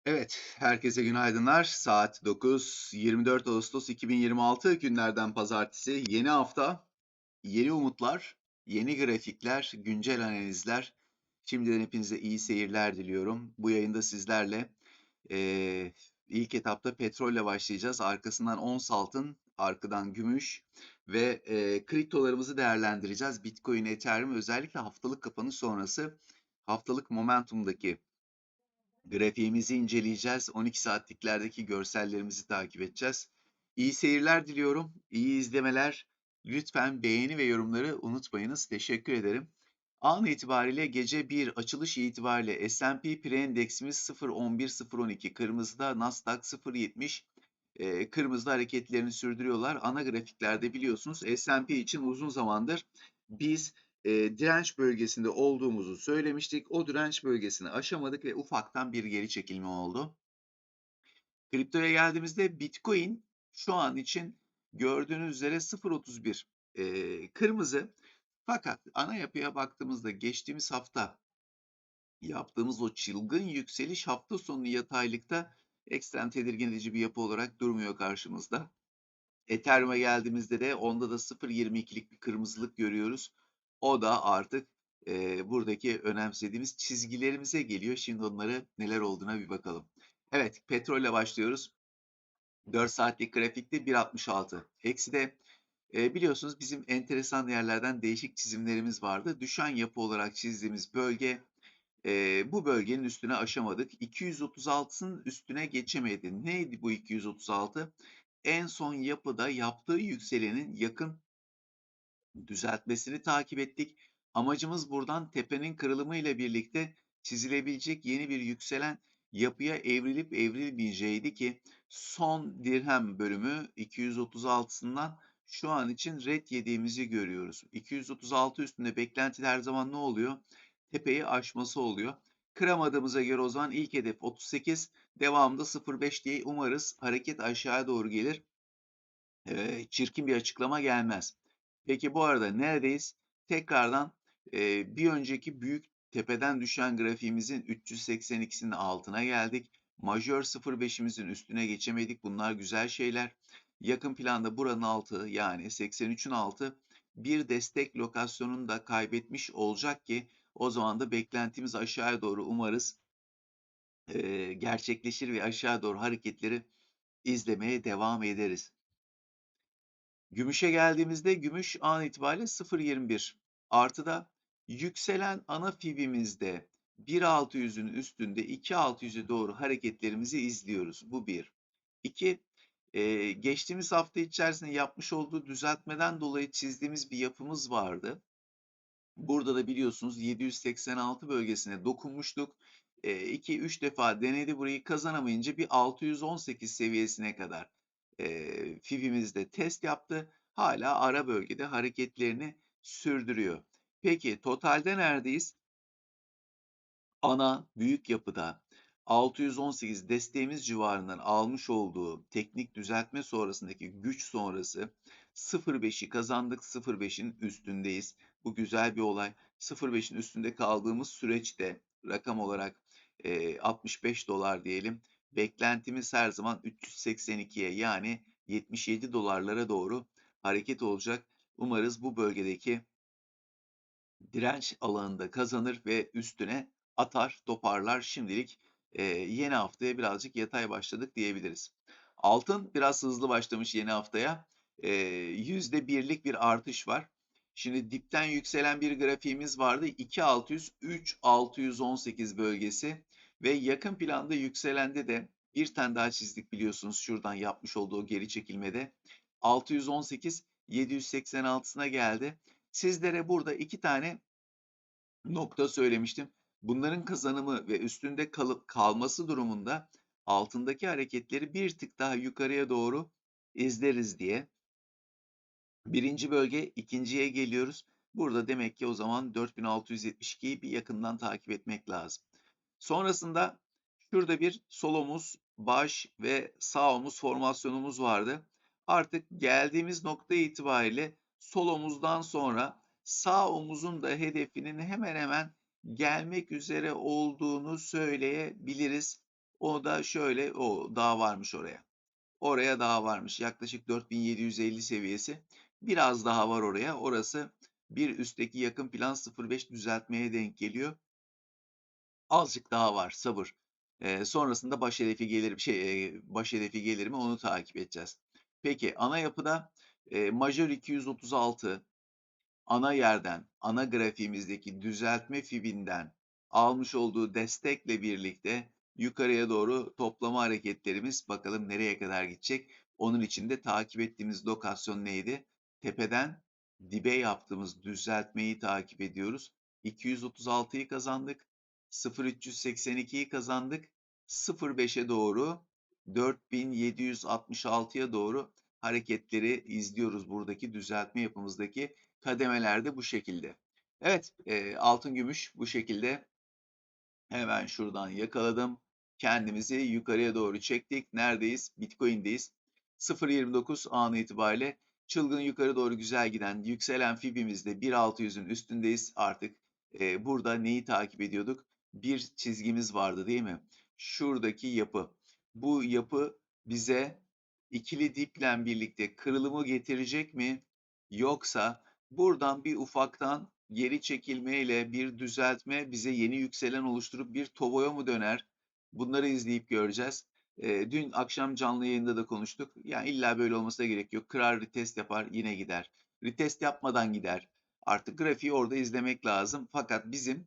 Evet, herkese günaydınlar. Saat 9, 24 Ağustos 2026 günlerden pazartesi. Yeni hafta, yeni umutlar, yeni grafikler, güncel analizler. Şimdiden hepinize iyi seyirler diliyorum. Bu yayında sizlerle ilk etapta petrolle başlayacağız. Arkasından ons altın, arkadan gümüş ve kriptolarımızı değerlendireceğiz. Bitcoin, Ethereum özellikle haftalık kapanış sonrası haftalık momentumdaki grafiğimizi inceleyeceğiz. 12 saatliklerdeki görsellerimizi takip edeceğiz. İyi seyirler diliyorum. İyi izlemeler. Lütfen beğeni ve yorumları unutmayınız. Teşekkür ederim. An itibariyle gece 1 açılış itibariyle S&P Pre-Endeksimiz 0.11-0.12, kırmızıda Nasdaq 0.70, kırmızıda hareketlerini sürdürüyorlar. Ana grafiklerde biliyorsunuz S&P için uzun zamandır biz direnç bölgesinde olduğumuzu söylemiştik. O direnç bölgesini aşamadık ve ufaktan bir geri çekilme oldu. Kriptoya geldiğimizde Bitcoin şu an için gördüğünüz üzere 0.31 kırmızı. Fakat ana yapıya baktığımızda geçtiğimiz hafta yaptığımız o çılgın yükseliş hafta sonu yataylıkta ekstrem tedirgin edici bir yapı olarak durmuyor karşımızda. Ethereum'a geldiğimizde de onda da 0.22'lik bir kırmızılık görüyoruz. O da artık buradaki önemsediğimiz çizgilerimize geliyor. Şimdi onları neler olduğuna bir bakalım. Evet, petrolle başlıyoruz. 4 saatlik grafikte 1.66. Ekside biliyorsunuz bizim enteresan yerlerden değişik çizimlerimiz vardı. Düşen yapı olarak çizdiğimiz bölge, bu bölgenin üstüne aşamadık. 236'sın üstüne geçemedi. Neydi bu 236? En son yapıda yaptığı yükselenin yakın düzeltmesini takip ettik. Amacımız buradan tepenin kırılımı ile birlikte çizilebilecek yeni bir yükselen yapıya evrilip evrilmeyeceğiydi ki son dirhem bölümü 236'sından şu an için ret yediğimizi görüyoruz. 236 üstünde beklentiler her zaman ne oluyor? Tepeyi aşması oluyor. Kıramadığımıza göre o zaman ilk hedef 38, devamında 0.5 diye umarız hareket aşağıya doğru gelir. Çirkin bir açıklama gelmez. Peki bu arada neredeyiz? Tekrardan bir önceki büyük tepeden düşen grafiğimizin 382'sinin altına geldik. Majör 0.5'imizin üstüne geçemedik. Bunlar güzel şeyler. Yakın planda buranın altı yani 83'ün altı bir destek lokasyonunu da kaybetmiş olacak ki o zaman da beklentimiz aşağıya doğru umarız gerçekleşir ve aşağı doğru hareketleri izlemeye devam ederiz. Gümüşe geldiğimizde gümüş an itibariyle 0.21. Artıda yükselen ana fibimizde 1.600'ün üstünde 2.600'e doğru hareketlerimizi izliyoruz. Bu bir. İki, geçtiğimiz hafta içerisinde yapmış olduğu düzeltmeden dolayı çizdiğimiz bir yapımız vardı. Burada da biliyorsunuz 786 bölgesine dokunmuştuk. 2-3 defa denedi burayı kazanamayınca bir 618 seviyesine kadar FİB'imizde test yaptı. Hala ara bölgede hareketlerini sürdürüyor. Peki totalde neredeyiz? Ana büyük yapıda 618 desteğimiz civarından almış olduğu teknik düzeltme sonrasındaki güç sonrası 0.5'i kazandık. 0.5'in üstündeyiz. Bu güzel bir olay. 0.5'in üstünde kaldığımız süreçte rakam olarak 65 dolar diyelim. Beklentimiz her zaman 382'ye yani 77 dolarlara doğru hareket olacak. Umarız bu bölgedeki direnç alanında kazanır ve üstüne atar, toparlar. Şimdilik yeni haftaya birazcık yatay başladık diyebiliriz. Altın biraz hızlı başlamış yeni haftaya. %1'lik bir artış var. Şimdi dipten yükselen bir grafiğimiz vardı. 2600, 3618 bölgesi ve yakın planda yükselende de bir tane daha çizdik biliyorsunuz şuradan yapmış olduğu geri çekilmede. 618, 786'sına geldi. Sizlere burada iki tane nokta söylemiştim. Bunların kazanımı ve üstünde kalıp kalması durumunda altındaki hareketleri bir tık daha yukarıya doğru izleriz diye. Birinci bölge, ikinciye geliyoruz. Burada demek ki o zaman 4672'yi bir yakından takip etmek lazım. Sonrasında şurada bir sol omuz, baş ve sağ omuz formasyonumuz vardı. Artık geldiğimiz nokta itibariyle sol omuzdan sonra sağ omuzun da hedefinin hemen hemen gelmek üzere olduğunu söyleyebiliriz. O da şöyle, o daha varmış oraya. Oraya daha varmış. Yaklaşık 4750 seviyesi. Biraz daha var oraya. Orası bir üstteki yakın plan 0.5 düzeltmeye denk geliyor. Azıcık daha var, sabır. Sonrasında baş hedefi gelir mi onu takip edeceğiz. Peki ana yapıda majör 236 ana yerden, ana grafiğimizdeki düzeltme fibinden almış olduğu destekle birlikte yukarıya doğru toplama hareketlerimiz bakalım nereye kadar gidecek. Onun için de takip ettiğimiz lokasyon neydi? Tepeden dibe yaptığımız düzeltmeyi takip ediyoruz. 236'yı kazandık, 0.382'yi kazandık, 0.5'e doğru 4766'ya doğru hareketleri izliyoruz buradaki düzeltme yapımızdaki kademeler de bu şekilde. Evet, altın gümüş bu şekilde. Hemen şuradan yakaladım. Kendimizi yukarıya doğru çektik. Neredeyiz? Bitcoin'deyiz. 0.29 an itibariyle çılgın yukarı doğru güzel giden yükselen fibimizde 1.600'ün üstündeyiz. Artık burada neyi takip ediyorduk? Bir çizgimiz vardı değil mi? Şuradaki yapı. Bu yapı bize ikili diple birlikte kırılımı getirecek mi? Yoksa buradan bir ufaktan geri çekilmeyle bir düzeltme bize yeni yükselen oluşturup bir toboya mı döner? Bunları izleyip göreceğiz. Dün akşam canlı yayında da konuştuk. Yani illa böyle olmasına gerek yok. Kırar retest yapar yine gider. Retest yapmadan gider. Artık grafiği orada izlemek lazım. Fakat bizim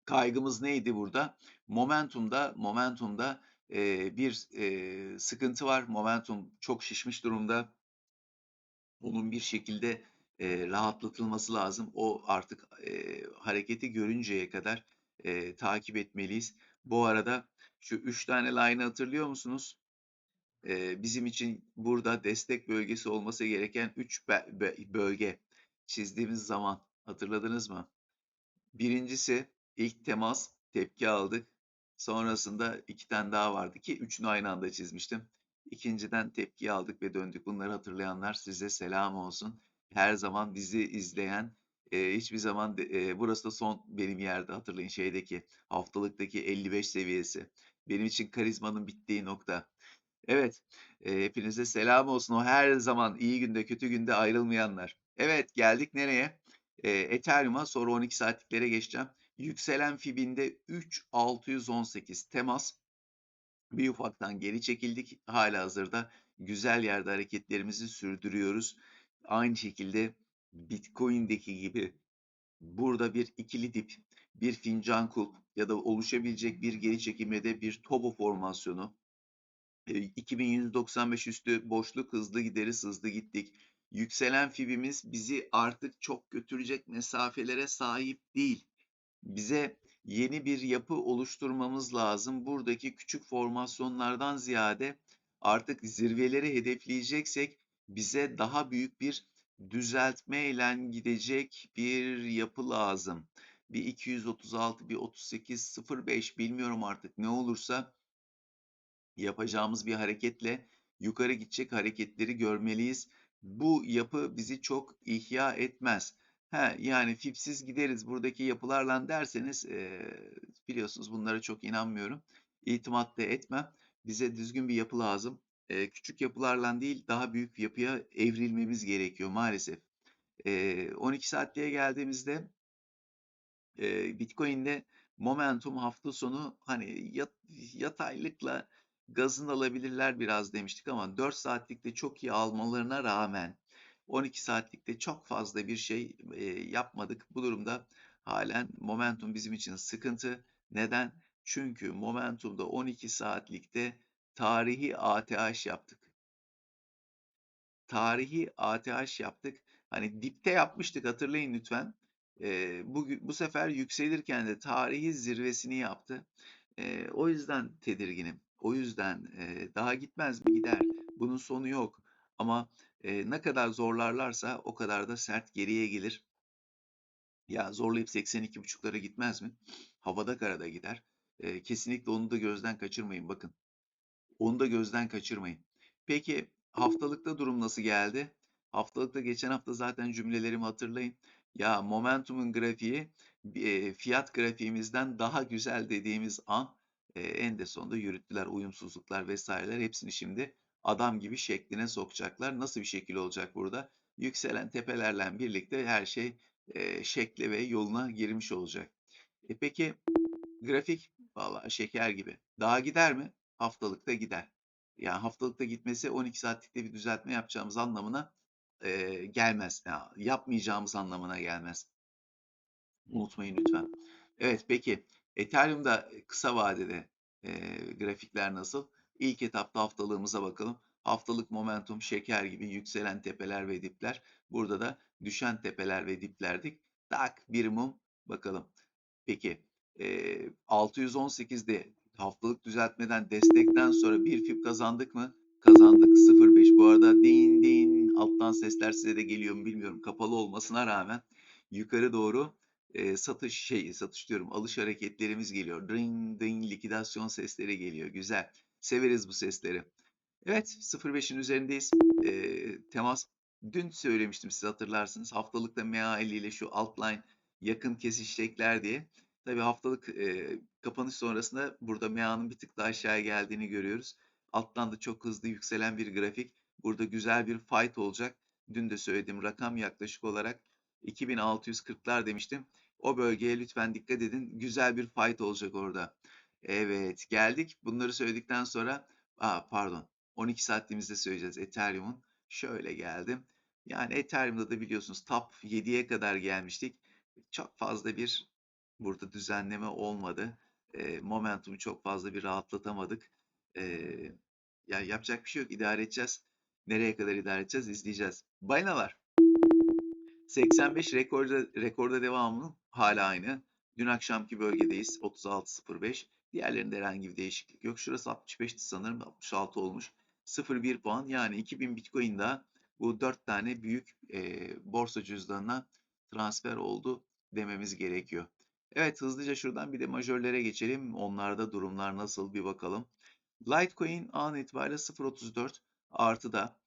kaygımız neydi burada? Momentumda bir sıkıntı var. Momentum çok şişmiş durumda. Onun bir şekilde rahatlatılması lazım. O artık hareketi görünceye kadar takip etmeliyiz. Bu arada şu 3 tane line'ı hatırlıyor musunuz? Bizim için burada destek bölgesi olması gereken 3 bölge çizdiğimiz zaman hatırladınız mı? Birincisi ilk temas, tepki aldık. Sonrasında 2 tane daha vardı ki üçünü aynı anda çizmiştim. İkinciden tepki aldık ve döndük. Bunları hatırlayanlar size selam olsun. Her zaman bizi izleyen, hiçbir zaman burası da son benim yerde hatırlayın şeydeki haftalıktaki 55 seviyesi. Benim için karizmanın bittiği nokta. Evet, hepinize selam olsun. O her zaman iyi günde kötü günde ayrılmayanlar. Evet, geldik nereye? Ethereum'a sonra 12 saatliklere geçeceğim. Yükselen Fib'inde 3618 temas. Bir ufaktan geri çekildik. Halihazırda güzel yerde hareketlerimizi sürdürüyoruz. Aynı şekilde Bitcoin'deki gibi burada bir ikili dip, bir fincan kulp ya da oluşabilecek bir geri çekilmede bir tobo formasyonu. 2195 üstü boşluk hızlı gideriz hızlı gittik. Yükselen fibimiz bizi artık çok götürecek mesafelere sahip değil. Bize yeni bir yapı oluşturmamız lazım. Buradaki küçük formasyonlardan ziyade artık zirveleri hedefleyeceksek bize daha büyük bir düzeltmeyle gidecek bir yapı lazım. Bir 236, bir 38.05 bilmiyorum artık ne olursa yapacağımız bir hareketle yukarı gidecek hareketleri görmeliyiz. Bu yapı bizi çok ihya etmez. Yani fipsiz gideriz buradaki yapılarla derseniz biliyorsunuz bunlara çok inanmıyorum. İtimat da etmem. Bize düzgün bir yapı lazım. Küçük yapılarla değil daha büyük bir yapıya evrilmemiz gerekiyor maalesef. 12 saatliğe geldiğimizde Bitcoin'de momentum hafta sonu hani yataylıkla gazını alabilirler biraz demiştik ama 4 saatlikte çok iyi almalarına rağmen 12 saatlikte çok fazla bir şey yapmadık. Bu durumda halen momentum bizim için sıkıntı. Neden? Çünkü momentumda 12 saatlikte tarihi ATH yaptık. Tarihi ATH yaptık. Hani dipte yapmıştık hatırlayın lütfen. Bu sefer yükselirken de tarihi zirvesini yaptı. O yüzden tedirginim. O yüzden daha gitmez mi? Gider. Bunun sonu yok. Ama ne kadar zorlarlarsa o kadar da sert geriye gelir. Ya zorlayıp 82,5'lara gitmez mi? Havada karada gider. Kesinlikle onu da gözden kaçırmayın. Bakın. Onu da gözden kaçırmayın. Peki haftalıkta durum nasıl geldi? Haftalıkta geçen hafta zaten cümlelerimi hatırlayın. Ya momentumun grafiği fiyat grafiğimizden daha güzel dediğimiz an En de sonunda yürüttüler, uyumsuzluklar vesaireler hepsini şimdi adam gibi şekline sokacaklar. Nasıl bir şekil olacak burada? Yükselen tepelerle birlikte her şey şekle ve yoluna girmiş olacak. Peki grafik vallahi şeker gibi. Daha gider mi? Haftalıkta gider. Yani haftalıkta gitmesi 12 saatlikte bir düzeltme yapacağımız anlamına gelmez. Ya, yapmayacağımız anlamına gelmez. Unutmayın lütfen. Evet, peki Ethereum'da kısa vadede grafikler nasıl? İlk etapta haftalığımıza bakalım. Haftalık momentum şeker gibi yükselen tepeler ve dipler. Burada da düşen tepeler ve diplerdik. Tak bir mum bakalım. Peki 618'de haftalık düzeltmeden destekten sonra bir fib kazandık mı? Kazandık 0.5. Bu arada din din alttan sesler size de geliyor mu bilmiyorum. Kapalı olmasına rağmen yukarı doğru satış diyorum, alış hareketlerimiz geliyor. Ding ding likidasyon sesleri geliyor. Güzel. Severiz bu sesleri. Evet, 0.5'in üzerindeyiz. Temas dün söylemiştim, siz hatırlarsınız. Haftalıkta MA50 ile şu altline yakın kesişecekler diye. Tabii haftalık kapanış sonrasında burada MA'nın bir tık daha aşağıya geldiğini görüyoruz. Alttan da çok hızlı yükselen bir grafik. Burada güzel bir fight olacak. Dün de söylediğim rakam yaklaşık olarak 2640'lar demiştim. O bölgeye lütfen dikkat edin. Güzel bir fight olacak orada. Evet, geldik. Bunları söyledikten sonra, pardon, 12 saatliğimizde söyleyeceğiz Ethereum'un. Şöyle geldim. Yani Ethereum'da da biliyorsunuz top 7'ye kadar gelmiştik. Çok fazla bir burada düzenleme olmadı. Momentumu çok fazla bir rahatlatamadık. Eee Yani yapacak bir şey yok. İdare edeceğiz. Nereye kadar idare edeceğiz? İzleyeceğiz. Balinalar. 85 rekorda devamı hala aynı. Dün akşamki bölgedeyiz 36.05. Diğerlerinde herhangi bir değişiklik yok. Şurası 65'ti sanırım, 66 olmuş. 0,1 puan, yani 2000 Bitcoin daha bu 4 tane büyük borsa cüzdanına transfer oldu dememiz gerekiyor. Evet, hızlıca şuradan bir de majörlere geçelim. Onlarda durumlar nasıl bir bakalım. Litecoin an itibariyle 0.34 artıda.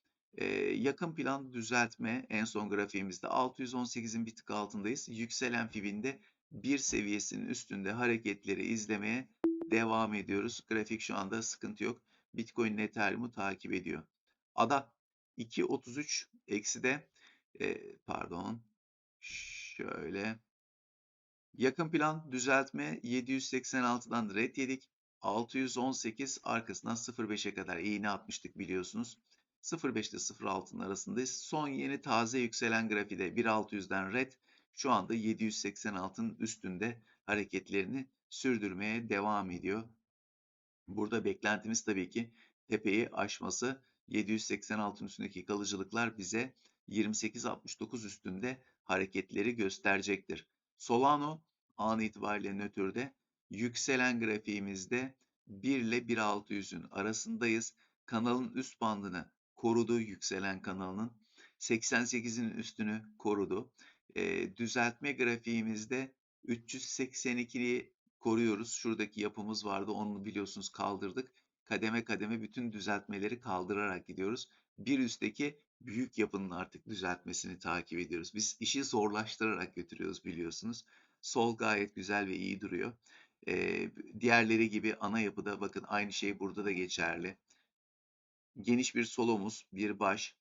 Yakın plan düzeltme en son grafiğimizde 618'in bir tık altındayız. Yükselen fibinde bir seviyesinin üstünde hareketleri izlemeye devam ediyoruz. Grafik şu anda sıkıntı yok. Bitcoin Ethereum'u takip ediyor. ADA 2.33 ekside, pardon, şöyle yakın plan düzeltme 786'dan ret yedik. 618 arkasından 0.5'e kadar iğne atmıştık biliyorsunuz. 0.5 ile 0.6'nın arasındayız. Son yeni taze yükselen grafide 1.600'den red şu anda 786'nın üstünde hareketlerini sürdürmeye devam ediyor. Burada beklentimiz tabii ki tepeyi aşması. 786'ın üstündeki kalıcılıklar bize 28.69 üstünde hareketleri gösterecektir. Solano an itibariyle nötrde, yükselen grafiğimizde 1 ile 1.600'ün arasındayız. Kanalın üst bandını korudu, yükselen kanalının 88'in üstünü korudu. Düzeltme grafiğimizde 382'yi koruyoruz. Şuradaki yapımız vardı, onu biliyorsunuz kaldırdık. Kademe kademe bütün düzeltmeleri kaldırarak gidiyoruz. Bir üstteki büyük yapının artık düzeltmesini takip ediyoruz. Biz işi zorlaştırarak götürüyoruz biliyorsunuz. Sol gayet güzel ve iyi duruyor. Diğerleri gibi ana yapıda bakın aynı şey burada da geçerli. Geniş bir sol omuz, bir baş.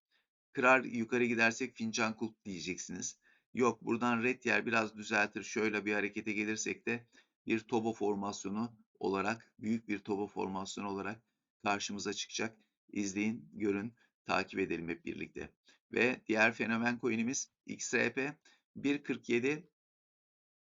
Kırar yukarı gidersek fincan kulp diyeceksiniz. Yok, buradan red yer biraz düzeltir. Şöyle bir harekete gelirsek de bir toba formasyonu olarak, büyük bir toba formasyonu olarak karşımıza çıkacak. İzleyin, görün, takip edelim hep birlikte. Ve diğer fenomen coin'imiz XRP 1.47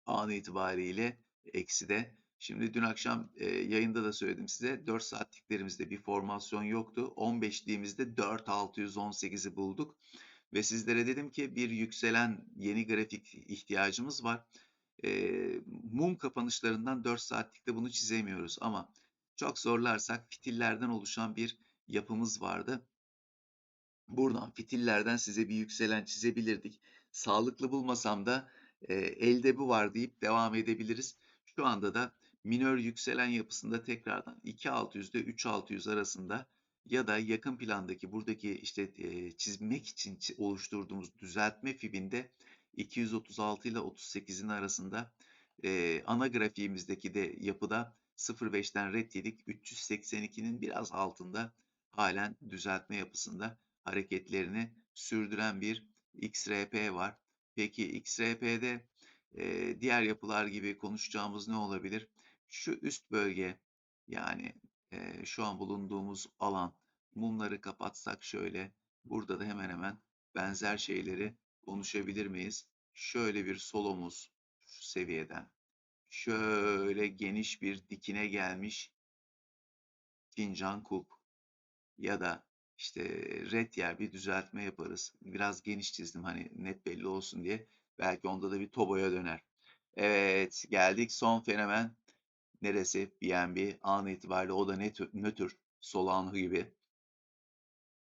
an itibariyle ekside. Şimdi dün akşam yayında da söyledim size, 4 saatliklerimizde bir formasyon yoktu. 15'liğimizde 4.618'i bulduk. Ve sizlere dedim ki bir yükselen yeni grafik ihtiyacımız var. Mum kapanışlarından 4 saatlikte bunu çizemiyoruz ama çok zorlarsak fitillerden oluşan bir yapımız vardı. Buradan fitillerden size bir yükselen çizebilirdik. Sağlıklı bulmasam da elde bu var deyip devam edebiliriz. Şu anda da minör yükselen yapısında tekrardan 2.600 ile 3.600 arasında ya da yakın plandaki buradaki işte çizmek için oluşturduğumuz düzeltme fibinde 236 ile 38'in arasında, ana grafiğimizdeki de yapıda 0.5'ten ret yedik. 382'nin biraz altında halen düzeltme yapısında hareketlerini sürdüren bir XRP var. Peki XRP'de diğer yapılar gibi konuşacağımız ne olabilir? Şu üst bölge, yani şu an bulunduğumuz alan, mumları kapatsak şöyle, burada da hemen hemen benzer şeyleri konuşabilir miyiz? Şöyle bir sol omuz şu seviyeden, şöyle geniş bir dikine gelmiş fincan kulp ya da işte red yer bir düzeltme yaparız. Biraz geniş çizdim hani net belli olsun diye. Belki onda da bir toboya döner. Evet, geldik son fenomen. Neresi? BNB an itibariyle o da nötr. Solana gibi.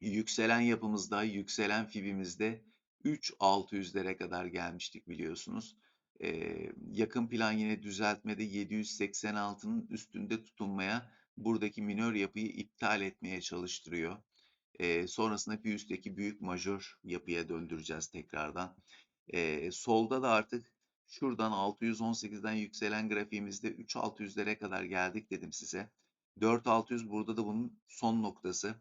Yükselen yapımızda, yükselen fibimizde 3600'lere kadar gelmiştik biliyorsunuz. Yakın plan yine düzeltmede 786'nın üstünde tutunmaya, buradaki minör yapıyı iptal etmeye çalıştırıyor. Sonrasında bir üstteki büyük majör yapıya döndüreceğiz tekrardan. Solda da artık şuradan 618'den yükselen grafiğimizde 3600'lere kadar geldik dedim size. 4600 burada da bunun son noktası.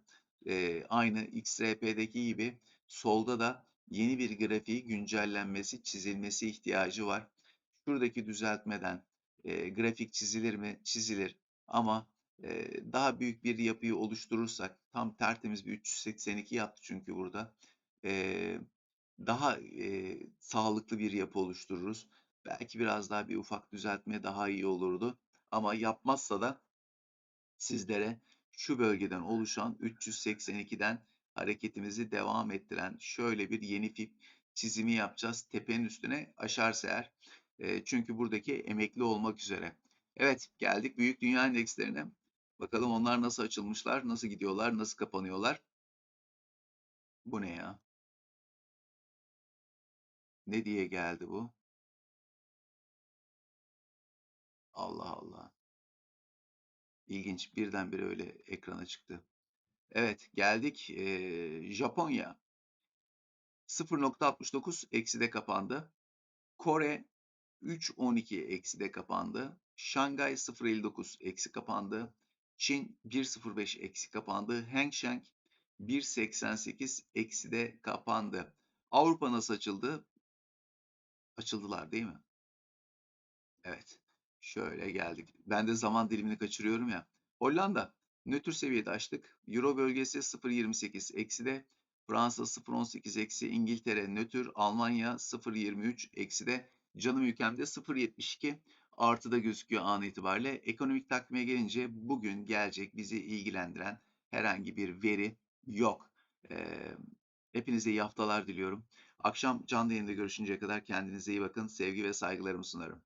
Aynı XRP'deki gibi solda da yeni bir grafiği güncellenmesi, çizilmesi ihtiyacı var. Şuradaki düzeltmeden grafik çizilir mi? Çizilir. Ama daha büyük bir yapıyı oluşturursak, tam tertemiz bir 382 yaptı çünkü burada. E, Daha sağlıklı bir yapı oluştururuz. Belki biraz daha bir ufak düzeltme daha iyi olurdu. Ama yapmazsa da sizlere şu bölgeden oluşan 382'den hareketimizi devam ettiren şöyle bir yeni fib çizimi yapacağız. Tepenin üstüne aşarsa eğer. Çünkü buradaki emekli olmak üzere. Evet, geldik büyük dünya endekslerine. Bakalım onlar nasıl açılmışlar, nasıl gidiyorlar, nasıl kapanıyorlar. Bu ne ya? Ne diye geldi bu? Allah Allah. İlginç. Birdenbire öyle ekrana çıktı. Evet, geldik. Japonya 0.69 ekside kapandı. Kore 3.12 ekside kapandı. Şangay 0.59 eksi kapandı. Çin 1.05 eksi kapandı. Hang Seng 1.88 ekside kapandı. Avrupa nasıl açıldı? Açıldılar değil mi? Evet. Şöyle geldik. Ben de zaman dilimini kaçırıyorum ya. Hollanda nötr seviyede açtık. Euro bölgesi 0.28 eksi de. Fransa 0.18 eksi. İngiltere nötr. Almanya 0.23 eksi de. Canım ülkemde 0.72 artıda gözüküyor an itibariyle. Ekonomik takvime gelince bugün gelecek bizi ilgilendiren herhangi bir veri yok. Ee, Hepinize iyi haftalar diliyorum. Akşam canlı yayında görüşünceye kadar kendinize iyi bakın. Sevgi ve saygılarımı sunarım.